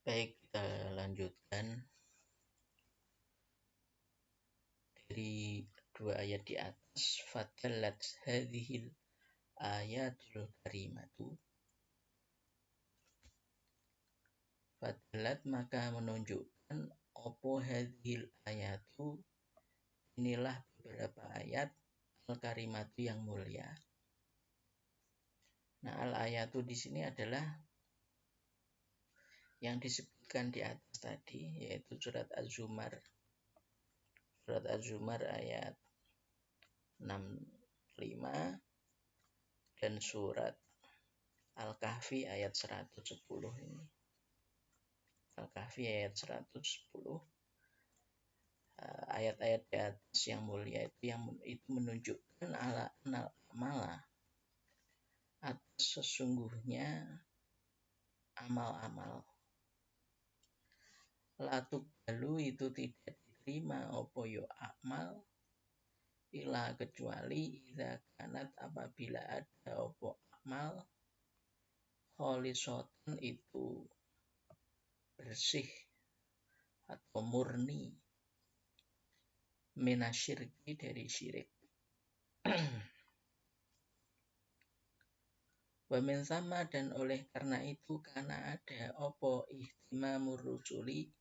Baik, kita lanjutkan dari dua ayat di atas. Fadallat hadhil ayatul karimatu. Fadallat maka menunjukkan opo hadhil ayatu, inilah beberapa ayat al-karimatu yang mulia. Nah, al-ayatu di sini adalah yang disebutkan di atas tadi, yaitu surat Az-Zumar. Surat Az-Zumar ayat 65 dan surat Al-Kahfi ayat 110 ini. Al-Kahfi ayat 110. Ayat-ayat di atas yang mulia itu menunjukkan amala atas sesungguhnya amal-amal. Latuk balu itu tidak diterima opo yo amal ila kecuali idza kanat apabila ada opo amal kholisotan itu bersih atau murni minasyirki dari syirik. Wa min sama dan oleh karena itu karena ada opo ihtimamur rusuli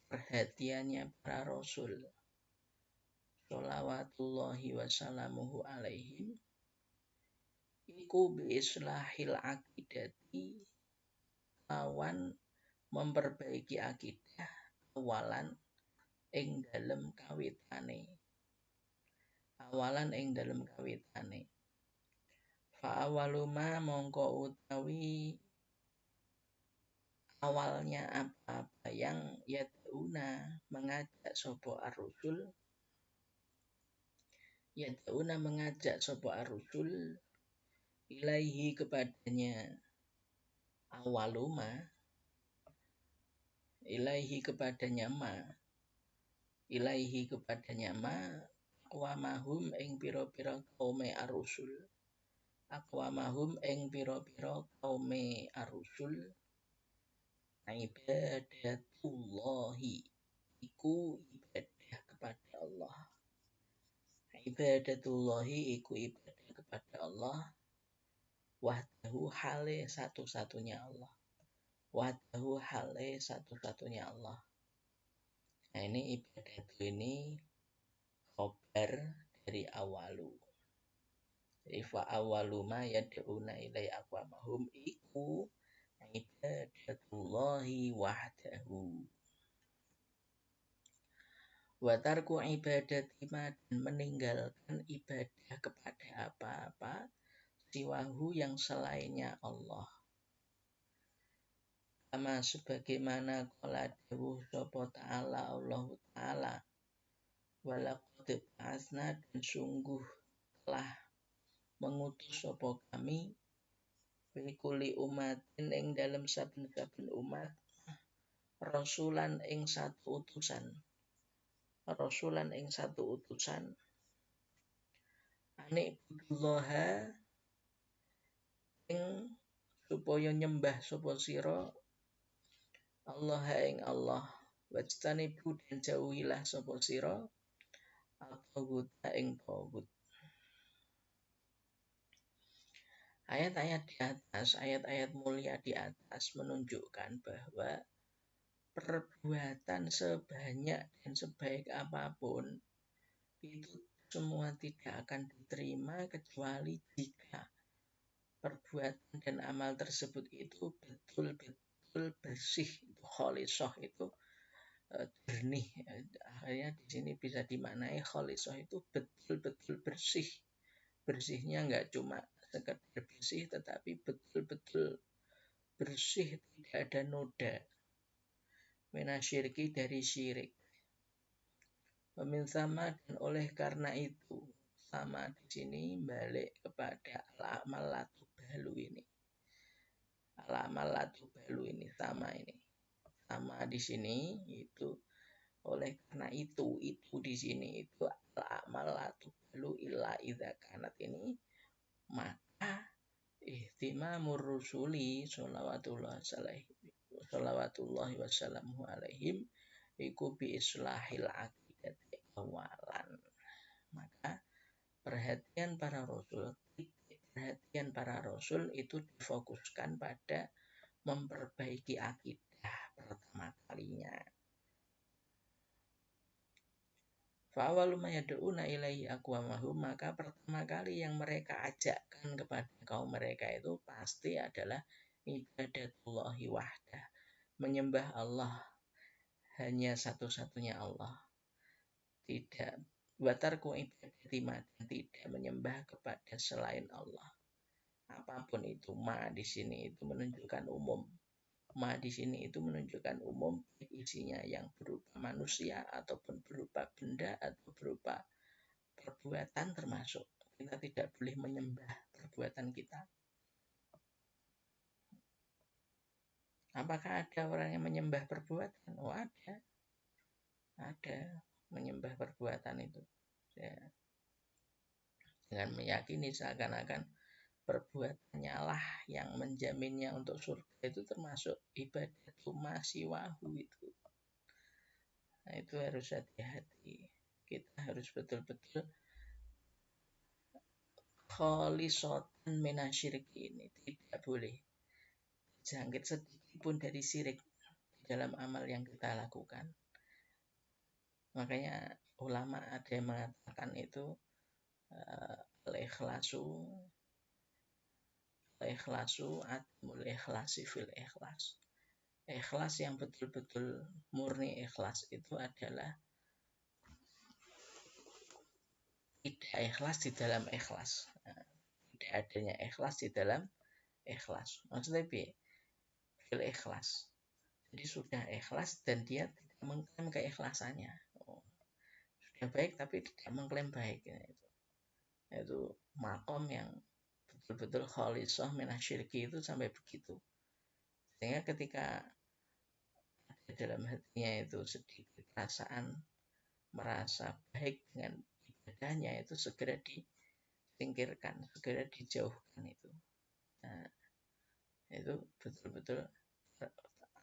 perhatiannya para rasul sholawatullahi wassalamuhu alaihim iku bi islahil akidati awan memperbaiki akidah awalan ing dalem kawitane fa awaluma mongko utawi awalnya apa-apa yang yad'una mengajak sopo ar-rusul ilaihi kepadanya awaluma ilaihi kepadanya ma aqwamahum ing pira-pira kaume ar-rusul ibadatullahi iku ibadah kepada Allah. Ibadatullahi iku ibadah kepada Allah wahdahu hale satu-satunya Allah. Nah, ini ibadatu ini khobar dari awalu. Jadi fa awalu ma yad'una ilai aqwamahum iku ibadatullahi wahdahu. Wa tarku ibadati ma dan meninggalkan ibadah kepada apa-apa siwahu yang selainnya Allah. Kama sebagaimana qala dawuh sapa ta'ala Allah ta'ala walaqad ba'atsna dan sungguh telah mengutus sapa kami fi kulli umatin ing dalam saben-saben umat rasulan ing satu utusan anik budullaha ing supaya nyembah sapa sira Allah ing Allah wajtanibu dan jauhilah sapa sira at-taghut ing taghut. Ayat-ayat di atas, ayat-ayat mulia di atas menunjukkan bahwa perbuatan sebanyak dan sebaik apapun itu semua tidak akan diterima kecuali jika perbuatan dan amal tersebut itu betul-betul bersih, itu kholisoh, itu jernih. Akhirnya di sini bisa dimaknai kholisoh itu betul-betul bersih. Bersihnya nggak cuma sekedar bersih, tetapi betul-betul bersih, tidak ada noda. Minasyirki dari syirik. Pemin sama dan oleh karena itu sama di sini balik kepada al-amal latu balu ini. Al-amal latu balu ini sama di sini itu oleh karena itu di sini itu al-amal latu balu illa idza kanat ini maka ihtimamur rusuli sholawatullah alaihi shalawatullahi wasallamu alaihim iku bi islahil aqidati awalan. Maka perhatian para rasul itu difokuskan pada memperbaiki akidah pertama kalinya. Fa'awalu ma yad'una ilaihi aqwamahum, maka pertama kali yang mereka ajakkan kepada kaum mereka itu pasti adalah ibadatullahi wahdah, menyembah Allah, hanya satu-satunya Allah. Tidak watarku ibadati ma, dan tidak menyembah kepada selain Allah. Apapun itu, ma di sini itu menunjukkan umum. Ma di sini itu menunjukkan umum, isinya yang berupa manusia ataupun berupa benda atau berupa perbuatan termasuk. Kita tidak boleh menyembah perbuatan kita. Apakah ada orang yang menyembah perbuatan? Oh, ada. Ada menyembah perbuatan itu. Ya. Dengan meyakini seakan-akan perbuatannya lah yang menjaminnya untuk surga, itu termasuk ibadah masiwahu itu. Nah, itu harus hati-hati. Kita harus betul-betul kholisotan minasyirik ini. Tidak boleh jangkit sedikit pun dari syirik di dalam amal yang kita lakukan. Makanya ulama ada yang mengatakan itu al-ikhlasu admul ikhlasi fil ikhlas. Ikhlas yang betul-betul murni ikhlas itu adalah tidak ikhlas di dalam ikhlas. Tidak adanya ikhlas di dalam ikhlas. Maksudnya fil ikhlas. Jadi sudah ikhlas dan dia tidak mengklaim keikhlasannya. Sudah baik tapi tidak mengklaim baik. Itu makom yang betul-betul khalisah minasyirki itu sampai begitu. Sehingga ketika ada dalam hatinya itu sedikit perasaan merasa baik dengan ibadahnya, itu segera disingkirkan, segera dijauhkan itu. Nah, itu betul-betul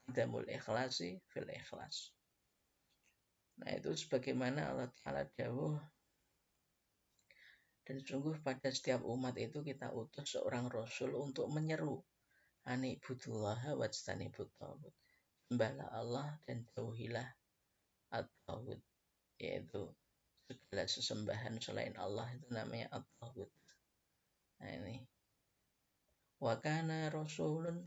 adamul ikhlasi fil ikhlas. Nah, itu sebagaimana Allah Ta'ala dawuh, dan sungguh pada setiap umat itu kita utus seorang rasul untuk menyeru ani'budullaha wajtanibut taghut. Sembahlah Allah dan jauhilah at-taghut, yaitu segala sesembahan selain Allah itu namanya at-taghut. Nah, ini wa kana rasulun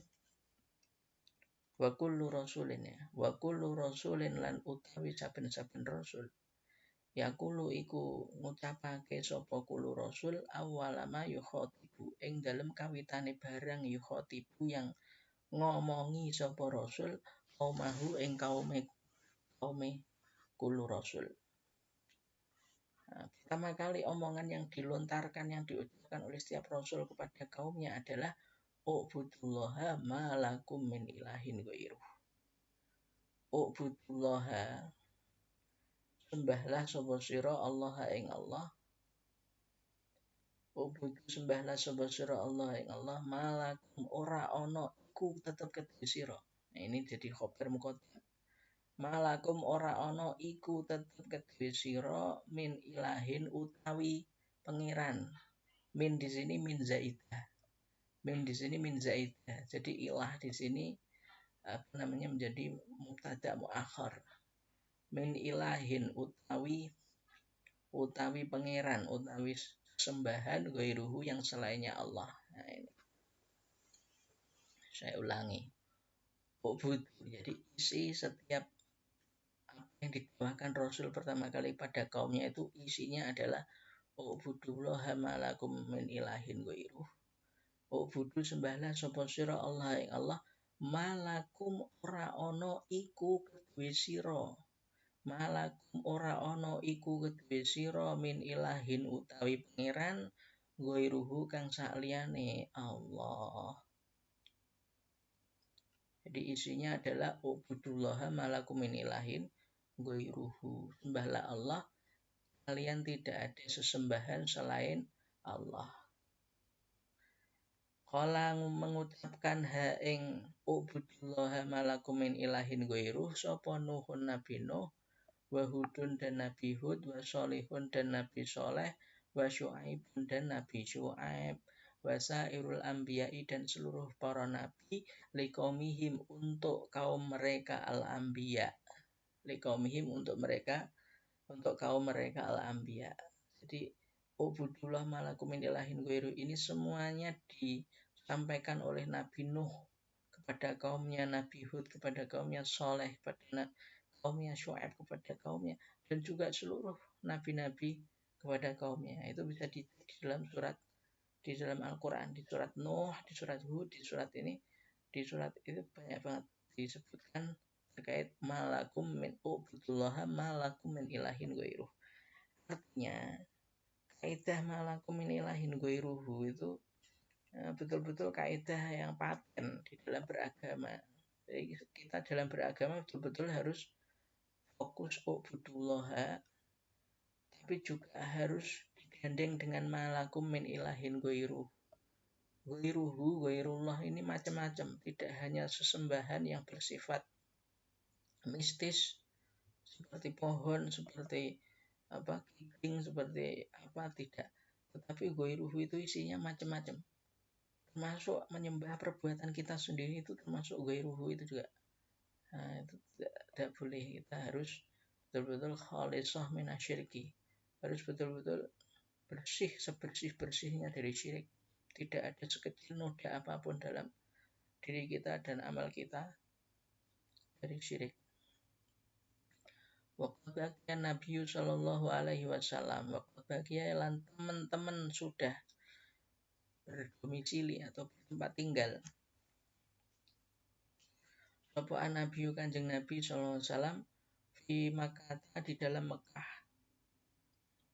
wa kullu rasulin, ya, wa kullu rasulin lan utawi saben-saben rasul yaqulu iku ngucapake sapa kulo rasul awalama yukhatibu, ing dalem kawitane barang yukhatibu yang ngomongi sapa rasul qaumahu ing kaume kulo rasul. Nah, pertama kali omongan yang dilontarkan, yang diucapkan oleh setiap rasul kepada kaumnya adalah ubudullaha ma lakum min ilahin ghairuh. Ubudullaha, sembahlah sapa sira Allah ing Allah. Ubudu, sembahlah sapa sira Allah ing Allah, malakum ora ana iku tetep kedhe sira. Nah, ini jadi khobar muqaddam. Malakum ora ana iku tetep kedhe sira min ilahin utawi pangeran. Min di sini min zaidah. Min di sini min zaidah. Jadi ilah di sini menjadi mubtada muakhar. Min ilahin utawi pangeran, utawi sembahan ghairuhu yang selainnya Allah. Nah, ini saya ulangi. Ubud, jadi isi setiap apa yang dituahkan Rasul pertama kali pada kaumnya itu isinya adalah ubudullaha ma lakum min ilahin ghairuh. Ubudu, sembahlah sapa sira Allah ing Allah, malakum ora ana iku kedue sira. Malakum ora ana iku kedue sira min ilahin utawi pangeran ghairuhu kang sakliyane Allah. Jadi isinya adalah ubudullaha malakum min ilahin ghairuhu. Sembahlah Allah, kalian tidak ada sesembahan selain Allah. Qala mengucapkan ha ing ubudullaha malakum min ilahin ghairuh sapa Nuhun Nabi Nuh wa Hudun dan Nabi Hud wa Sholihun dan Nabi Soleh wa Syu'aibun dan Nabi Syu'aib wa sairul anbiya'i dan seluruh para nabi liqaumihim untuk kaum mereka al-anbiya liqaumihim untuk kaum mereka al-anbiya. Jadi ubudullah malakum min ilahin ghairu ini semuanya disampaikan oleh Nabi Nuh kepada kaumnya, Nabi Hud kepada kaumnya, Soleh kepada kaumnya, Syu'aib kepada kaumnya, dan juga seluruh nabi-nabi kepada kaumnya. Itu bisa di dalam surat, di dalam Al-Quran, di surat Nuh, di surat Hud, di surat ini, di surat itu banyak banget disebutkan terkait malakum min ubudullaha malakum min ilahin ghairuh. Artinya kaidah malakum min ilahin ghairuhu itu betul-betul kaidah yang paten di dalam beragama. Jadi kita dalam beragama betul-betul harus fokus ubudullaha, tapi juga harus digandeng dengan malakum min ilahin ghairuh. Ghairullah ini macam-macam, tidak hanya sesembahan yang bersifat mistis seperti pohon, seperti kiping, seperti apa, tidak. Tetapi ghairuhu itu isinya macam-macam. Termasuk menyembah perbuatan kita sendiri itu termasuk ghairuhu itu juga. Nah, itu tidak boleh, kita harus betul-betul khalisah minasyirki. Harus betul-betul bersih sebersih-bersihnya dari syirik. Tidak ada sekecil noda apapun dalam diri kita dan amal kita dari syirik. Waqad baqiya Nabi sallallahu alaihi wasallam, waqad baqiya lan teman-teman sudah berdomisili atau bertempat tinggal. Sapa Nabi Kanjeng Nabi sallallahu alaihi wasallam di Makkah, di dalam Mekah.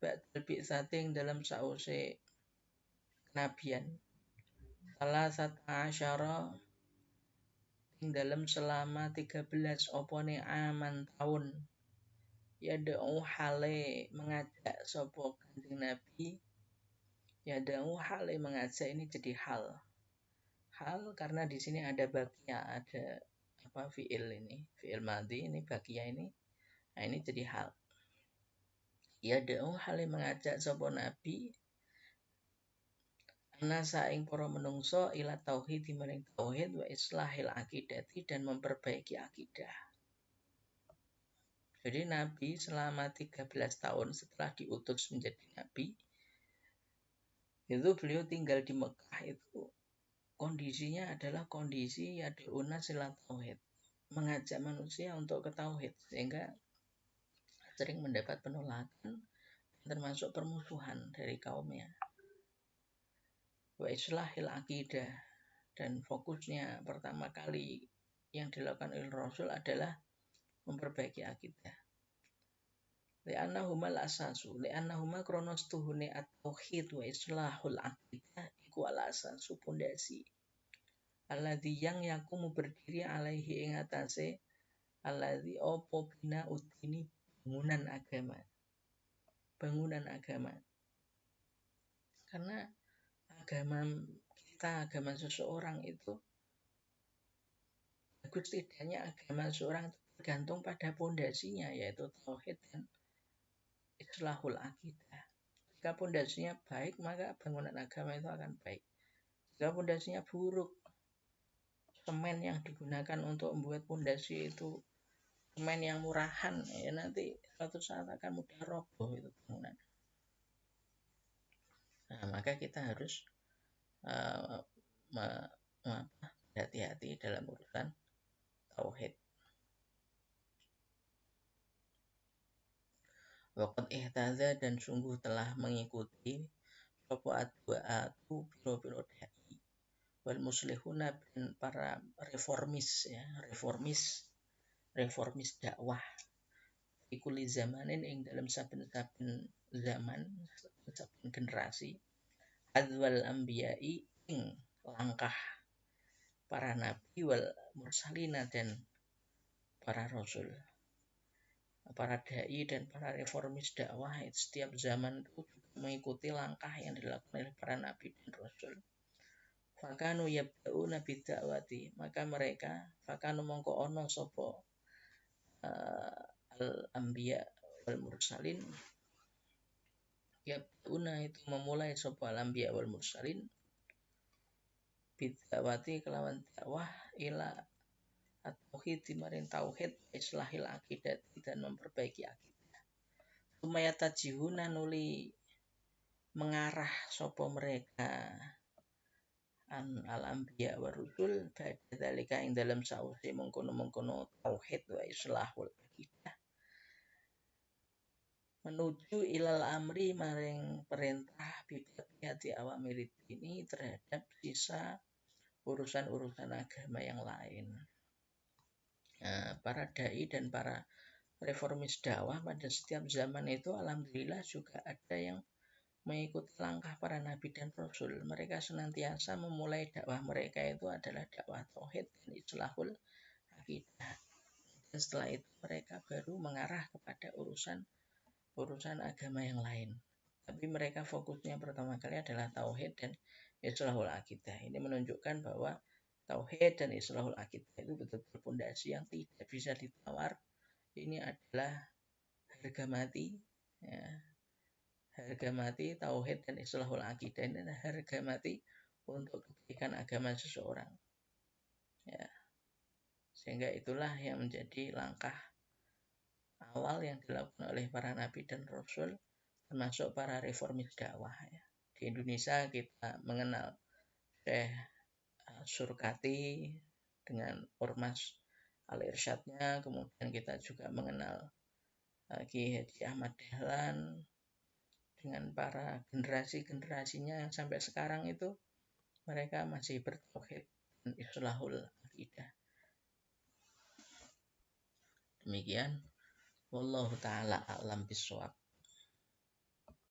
Ba'dal bi'sating dalam sause kenabian. Salah satu asyara dalam selama 13 opone aman tahun. Ya da'u hale mengajak sapa Kanjeng Nabi. Ya da'u hale mengajak ini jadi hal. Hal karena di sini ada bakia, ada fiil ini, fiil madhi ini bakia ini. Nah, ini jadi hal. Ya da'u hale mengajak sapa Nabi ana saing para menungso ila tauhid maring tauhid wa islahil akidati dan memperbaiki akidah. Jadi Nabi selama 13 tahun setelah diutus menjadi Nabi, itu beliau tinggal di Mekah itu kondisinya adalah kondisi yad'una sila tauhid, mengajak manusia untuk ke tauhid, sehingga sering mendapat penolakan termasuk permusuhan dari kaumnya. Wa islahil akidah, dan fokusnya pertama kali yang dilakukan oleh Rasul adalah memperbaiki akidah. Li'annahuma al-asasu, li'annahuma kronos tuhune at-tauhid wa islahul akidah iku al-asasu pondasi. Alladzi yang yakumu berdiri alaihi ing atase alladzi opo bina udini bangunan agama. Bangunan agama. Karena agama kita, agama seseorang itu bagus tidaknya agama seseorang itu tergantung pada pondasinya, yaitu tauhid dan islahul akidah. Jika pondasinya baik, maka bangunan agama itu akan baik. Jika pondasinya buruk, semen yang digunakan untuk membuat pondasi itu semen yang murahan, ya nanti suatu saat akan mudah roboh itu bangunan. Nah, maka kita harus hati-hati dalam urusan tauhid. Waqad ihtaza dan sungguh telah mengikuti sapa adwa'atu piro-piro dai wal muslihuna dan para reformis ya, reformis dakwah ikuli zamanin ing dalam saben-saben zaman, saben generasi adzwal anbiya'i ing langkah para nabi wal mursalina dan para rasul. Para dai dan para reformis dakwah setiap zaman itu mengikuti langkah yang dilakukan oleh para nabi dan rasul. fakanu yabda'una bidda'wati, maka mereka fakanu mongko ono sopo al anbiya wal mursalin, yabda'una itu memulai sopo al anbiya wal mursalin bidda'wati kelawan dakwah ila at-tauhid maring tauhid islahil akidat dan memperbaiki akidah. Sumaya tajihuna nuli mengarah sopo mereka al anbiya wa rusul ba'da dalika ing dalam sause mengkono-mengkono tauhid wa islahul akidah menuju ilal amri maring perintah bibati awamirid ini terhadap sisa urusan-urusan agama yang lain. Nah, para dai dan para reformis dakwah pada setiap zaman itu alhamdulillah juga ada yang mengikuti langkah para nabi dan rasul. Mereka senantiasa memulai dakwah mereka itu adalah dakwah tauhid dan islahul akidah. Dan setelah itu mereka baru mengarah kepada urusan agama yang lain. Tapi mereka fokusnya pertama kali adalah tauhid dan islahul akidah. Ini menunjukkan bahwa tauhid dan islahul akidah itu betul-betul fondasi yang tidak bisa ditawar. Ini adalah harga mati, ya. Harga mati tauhid dan islahul akidah ini adalah harga mati untuk kebaikan agama seseorang, ya. Sehingga itulah yang menjadi langkah awal yang dilakukan oleh para nabi dan rasul, termasuk para reformis dakwah, ya. Di Indonesia kita mengenal Syekh Surkati dengan Ormas Al-Irsyadnya, kemudian kita juga mengenal Kiai Haji Ahmad Dahlan dengan para generasi-generasinya yang sampai sekarang itu mereka masih bertauhid dan islahul akidah. Demikian, wallahu taala a'lam bishawab.